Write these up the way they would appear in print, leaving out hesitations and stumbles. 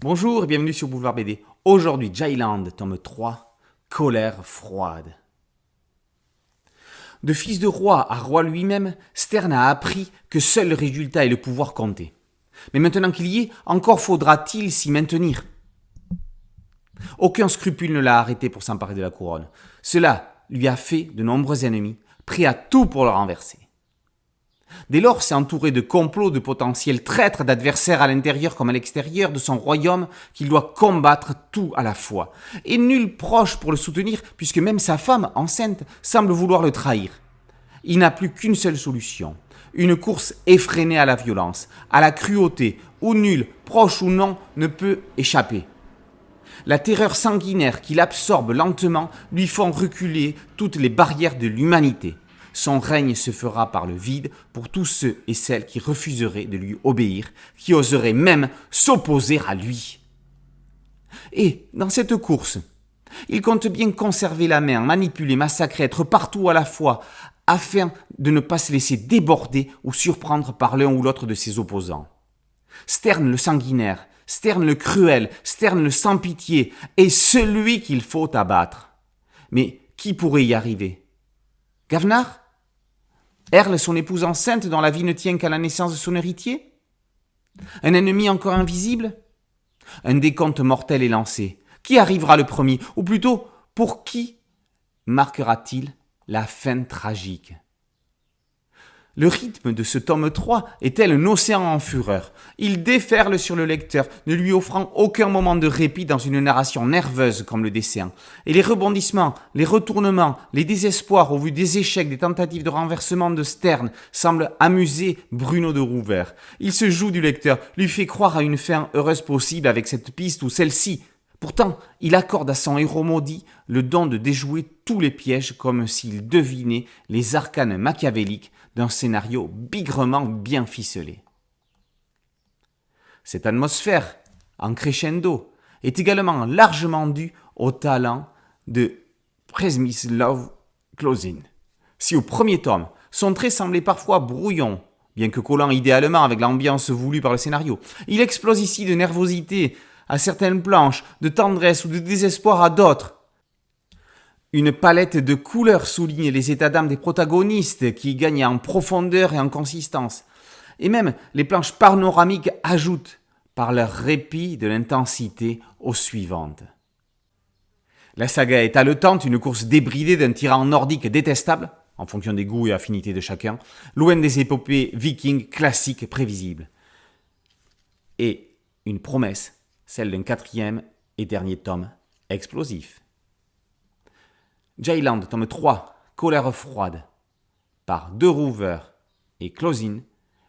Bonjour et bienvenue sur Boulevard BD. Aujourd'hui, Jailand, tome 3, Colère froide. De fils de roi à roi lui-même, Stern a appris que seul le résultat et le pouvoir comptaient. Mais maintenant qu'il y est, encore faudra-t-il s'y maintenir. Aucun scrupule ne l'a arrêté pour s'emparer de la couronne. Cela lui a fait de nombreux ennemis, prêts à tout pour le renverser. Dès lors, c'est entouré de complots, de potentiels traîtres, d'adversaires à l'intérieur comme à l'extérieur de son royaume qu'il doit combattre tout à la fois. Et nul proche pour le soutenir, puisque même sa femme, enceinte, semble vouloir le trahir. Il n'a plus qu'une seule solution. Une course effrénée à la violence, à la cruauté, où nul, proche ou non, ne peut échapper. La terreur sanguinaire qui l'absorbe lentement lui font reculer toutes les barrières de l'humanité. Son règne se fera par le vide pour tous ceux et celles qui refuseraient de lui obéir, qui oseraient même s'opposer à lui. Et, dans cette course, il compte bien conserver la main, manipuler, massacrer, être partout à la fois, afin de ne pas se laisser déborder ou surprendre par l'un ou l'autre de ses opposants. Stern le sanguinaire, Stern le cruel, Stern le sans pitié, est celui qu'il faut abattre. Mais qui pourrait y arriver? Gavnar? Erle, son épouse enceinte dont la vie ne tient qu'à la naissance de son héritier? Un ennemi encore invisible? Un décompte mortel est lancé. Qui arrivera le premier? Ou plutôt, pour qui marquera-t-il la fin tragique? Le rythme de ce tome 3 est tel un océan en fureur. Il déferle sur le lecteur, ne lui offrant aucun moment de répit dans une narration nerveuse comme le dessin. Et les rebondissements, les retournements, les désespoirs au vu des échecs, des tentatives de renversement de Stern semblent amuser Bruno de Rouvert. Il se joue du lecteur, lui fait croire à une fin heureuse possible avec cette piste ou celle-ci. Pourtant, il accorde à son héros maudit le don de déjouer tous les pièges comme s'il devinait les arcanes machiavéliques d'un scénario bigrement bien ficelé. Cette atmosphère, en crescendo, est également largement due au talent de Przemysław Kloszyn. Si au premier tome, son trait semblait parfois brouillon, bien que collant idéalement avec l'ambiance voulue par le scénario, il explose ici de nervosité à certaines planches, de tendresse ou de désespoir à d'autres. Une palette de couleurs souligne les états d'âme des protagonistes qui gagnent en profondeur et en consistance. Et même les planches panoramiques ajoutent, par leur répit, de l'intensité aux suivantes. La saga est haletante, une course débridée d'un tyran nordique détestable, en fonction des goûts et affinités de chacun, loin des épopées vikings classiques prévisibles. Et une promesse, celle d'un 4e et dernier tome explosif. Jailand, tome 3, Colère froide, par De Roover et Kloszyn,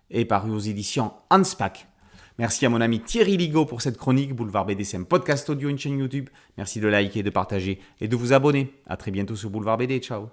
est paru aux éditions Hanspach. Merci à mon ami Thierry Ligo pour cette chronique. Boulevard BD, c'est un podcast audio, une chaîne YouTube. Merci de liker, de partager et de vous abonner. À très bientôt sur Boulevard BD. Ciao.